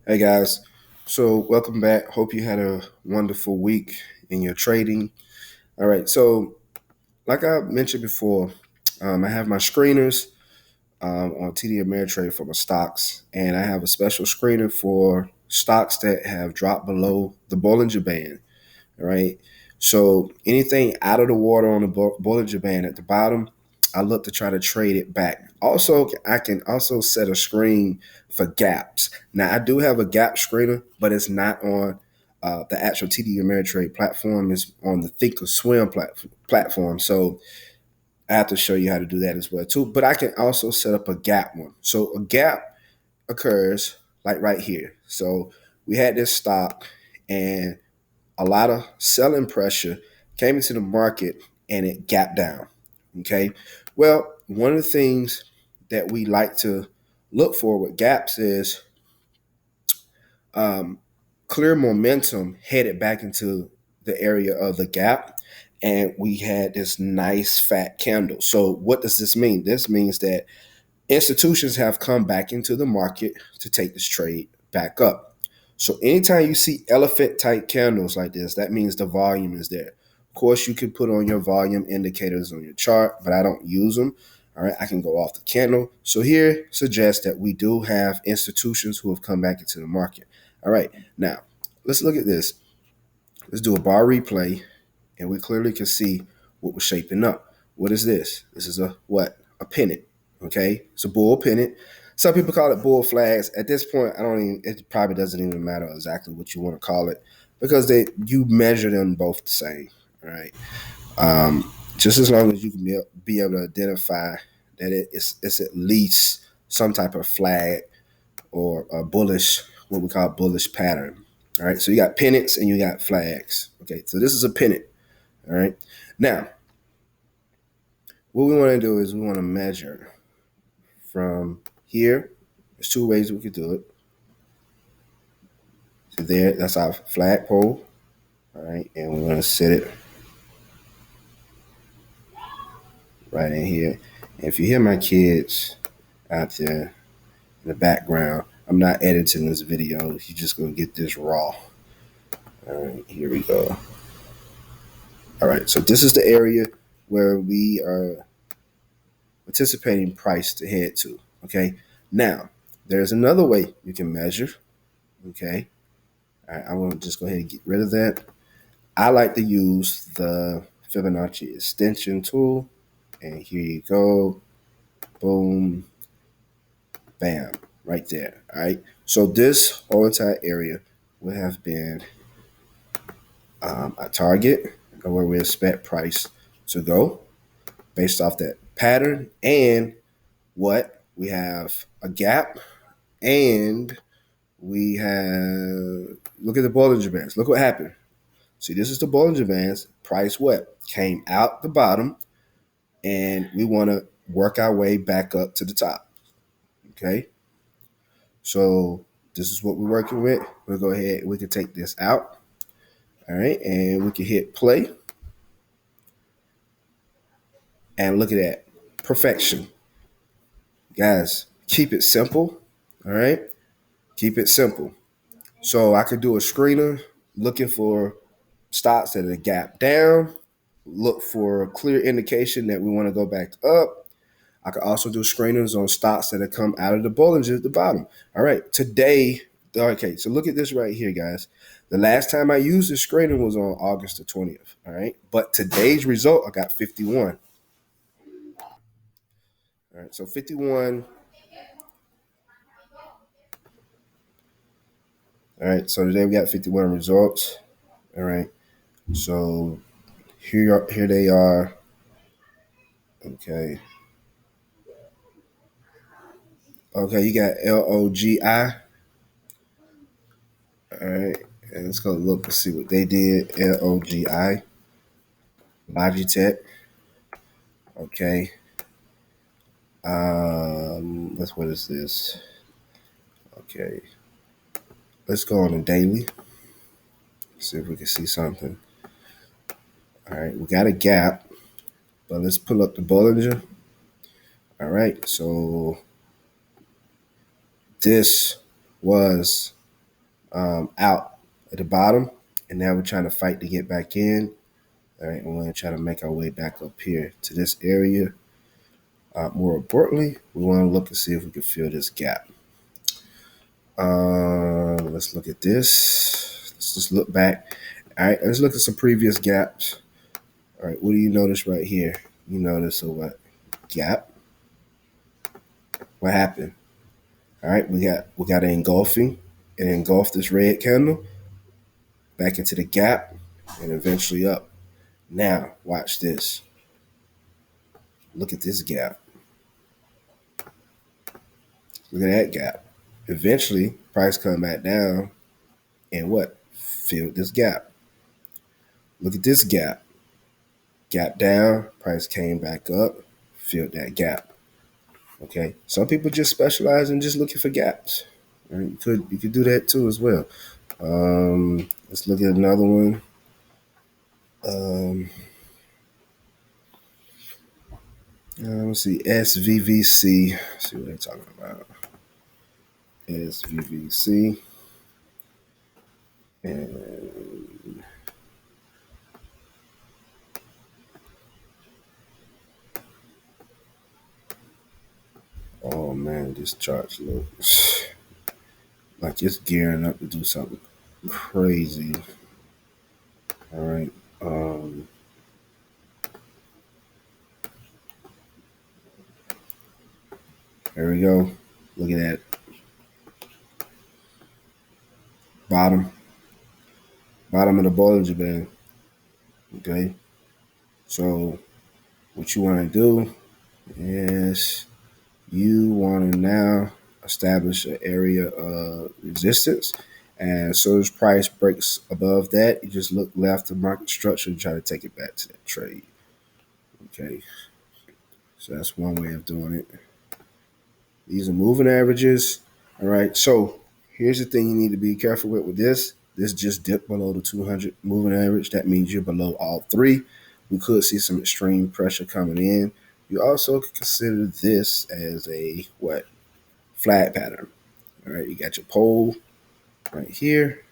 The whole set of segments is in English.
Hey guys, so welcome back. Hope you had a wonderful week in your trading. All right, so like I mentioned before, I have my screeners on TD Ameritrade for my stocks, and I have a special screener for stocks that have dropped below the Bollinger Band. All right. So anything out of the water on the Bollinger Band at the bottom, I look to try to trade it back. Also, I can also set a screen for gaps. Now, I do have a gap screener, but it's not on the actual TD Ameritrade platform. It's on the Thinkorswim platform. So I have to show you how to do that as well too. But I can also set up a gap one. So a gap occurs like right here. So we had this stock and a lot of selling pressure came into the market and it gapped down. Okay. Well, one of the things that we like to look for with gaps is um, clear momentum headed back into the area of the gap. And we had this nice fat candle. So, what does this mean? This means that institutions have come back into the market to take this trade back up. So anytime you see elephant type candles like this, that means the volume is there. Of course, you can put on your volume indicators on your chart, but I don't use them. All right, I can go off the candle. So here suggests that we do have institutions who have come back into the market. All right, now let's look at this. Let's do a bar replay, and we clearly can see what was shaping up. What is this? This is a what? A pennant. Okay, it's a bull pennant. Some people call it bull flags. At this point, I don't even. It probably doesn't even matter exactly what you want to call it because you measure them both the same. All right. Just as long as you can be able to identify that it's at least some type of flag or a bullish, what we call bullish pattern. All right. So you got pennants and you got flags. Okay. So this is a pennant. All right. Now, what we want to do is we want to measure from here. There's two ways we could do it. So there, that's our flagpole. All right. And we're going to set it right in here. And if you hear my kids out there in the background, I'm not editing this video. You're just going to get this raw. All right. Here we go. All right. So this is the area where we are anticipating price to head to. Okay. Now, there's another way you can measure. Okay. All right, I want to just go ahead and get rid of that. I like to use the Fibonacci extension tool. And here you go. Boom. Bam. Right there. All right. So this whole entire area would have been a target where we expect price to go based off that pattern. And what? We have a gap and we have, look at the Bollinger Bands. Look what happened. See, this is the Bollinger Bands. Price what? Came out the bottom, and we want to work our way back up to the top. Okay? So this is what we're working with. We'll go ahead. We can take this out. All right. And we can hit play. And look at that. Perfection. Guys, keep it simple. All right. Keep it simple. So I could do a screener looking for stocks that are gap down, look for a clear indication that we want to go back up. I could also do screeners on stocks that have come out of the Bollinger at the bottom. All right, today, okay, so look at this right here, guys. The last time I used this screener was on August the 20th. All right, but today's result, I got 51. All right, so 51. All right, so today we got 51 results. All right, so here they are. Okay. Okay, you got LOGI. All right, and let's go look and see what they did. LOGI, Logitech. Okay. Let's what is this? Okay. Let's go on a daily. See if we can see something. All right, we got a gap, but let's pull up the Bollinger. All right, so this was out at the bottom, and now we're trying to fight to get back in. All right, we're going to try to make our way back up here to this area. More importantly, we want to look and see if we can fill this gap. Let's look at this. Let's just look back. All right, let's look at some previous gaps. All right, what do you notice right here? You notice a what? Gap. What happened? All right, we got an engulfing. It engulfed this red candle back into the gap and eventually up. Now, watch this. Look at this gap. Look at that gap. Eventually, price come back down and what? Filled this gap. Look at this gap. Gap down, price came back up, filled that gap. Okay. Some people just specialize in just looking for gaps. Right? You could do that too as well. Let's look at another one. Let's see, SVVC. Let's see what they're talking about. SVVC. And oh man, this chart looks like it's gearing up to do something crazy. All right. There we go. Look at that. Bottom of the Bollinger Band. Okay. So what you want to do is you want to now establish an area of resistance. And as soon as price breaks above that, you just look left to market structure and try to take it back to that trade. Okay. So that's one way of doing it. These are moving averages. All right. So here's the thing you need to be careful with this. This just dipped below the 200 moving average. That means you're below all three. We could see some extreme pressure coming in. You also could consider this as a what? Flat pattern. All right. You got your pole right here.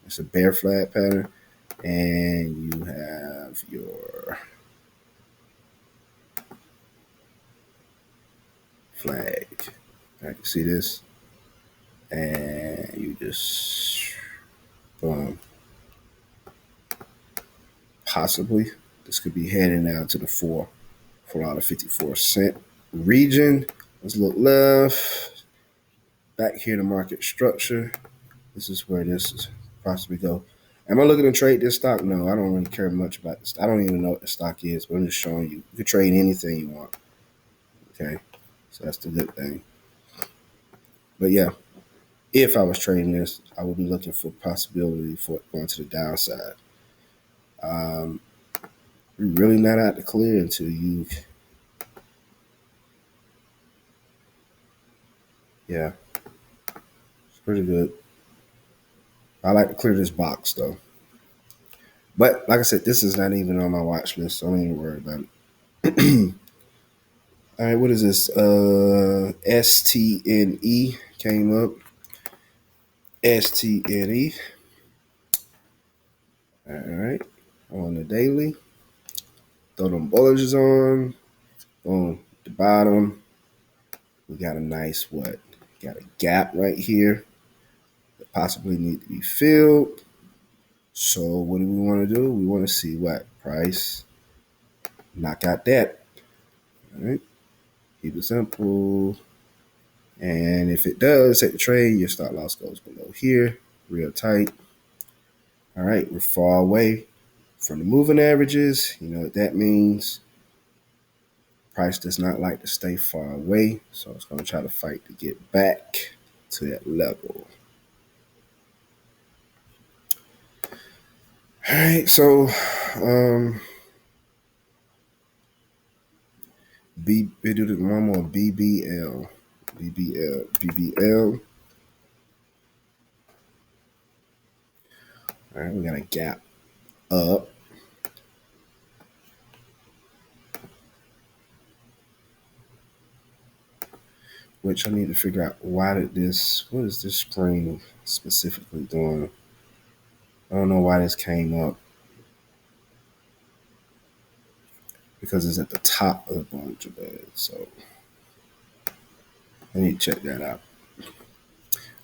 It's a bear flat pattern. And you have your flag. I can see this. And you just boom. Possibly this could be heading down to the $4.54 region. Let's look left. Back here to market structure. This is where this is possibly go. Am I looking to trade this stock? No, I don't really care much about this. I don't even know what the stock is, but I'm just showing you. You can trade anything you want. Okay. So that's the good thing. But yeah, if I was trading this, I would be looking for possibility for it going to the downside. You're really not out to clear until you, yeah, it's pretty good. I like to clear this box though. But like I said, this is not even on my watch list, so I don't even worry about it. All right, what is this? STNE came up. STNE. All right, on the daily. Throw them Bollingers on. Boom. The bottom. We got a nice what? Got a gap right here that possibly need to be filled. So what do we want to do? We want to see what price knock out that. All right. Keep it simple. And if it does take the trade, your stop loss goes below here, real tight. All right, we're far away from the moving averages. You know what that means. Price does not like to stay far away, so it's going to try to fight to get back to that level. All right, so we do one more BBL. All right, we got a gap up. which I need to figure out what is this screen specifically doing? I don't know why this came up because it's at the top of the Bollinger Band. So I need to check that out.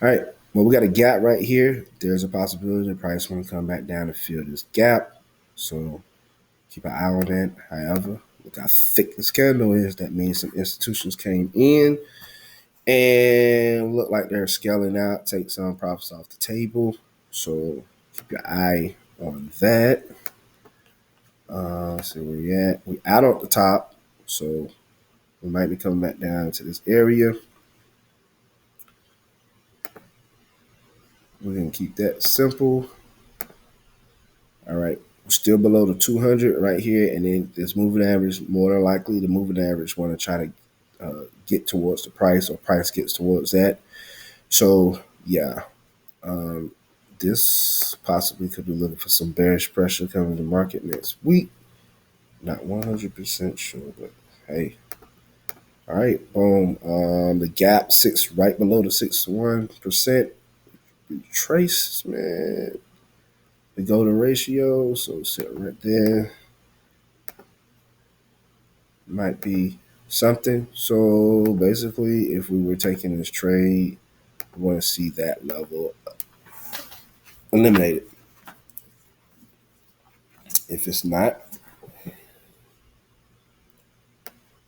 All right. Well, we got a gap right here. There's a possibility the price want to come back down to fill this gap. So keep an eye on that. However, look how thick this candle is. That means some institutions came in and look like they're scaling out, take some profits off the table. So keep your eye on that. See where we at. We out on the top, so we might be coming back down to this area. We're gonna keep that simple. All right, we're still below the 200 right here, and then this moving average. More than likely, the moving average want to try to get towards the price, or price gets towards that. So yeah, um, this possibly could be looking for some bearish pressure coming to the market next week. Not 100% sure, but hey. All right, boom. The gap sits right below the 61%. Trace, man. The golden ratio, so sit right there. Might be something. So basically, if we were taking this trade, we want to see that level eliminated. If it's not,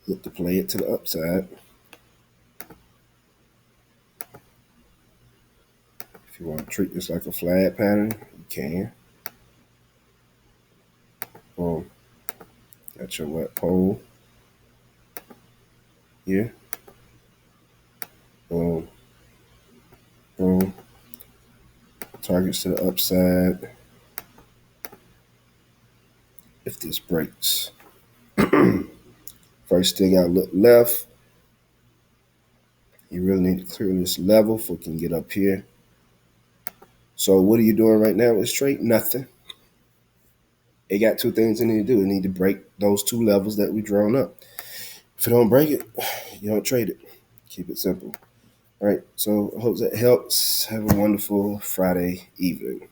look to play it to the upside. If you want to treat this like a flag pattern, you can. Boom. Got your wet pole here. Boom. Boom. Targets to the upside. If this breaks. First still got to look left. You really need to clear this level before you can get up here. So what are you doing right now with trade? Nothing. It got two things it need to do. It need to break those two levels that we drawn up. If it don't break it, you don't trade it. Keep it simple. All right. So I hope that helps. Have a wonderful Friday evening.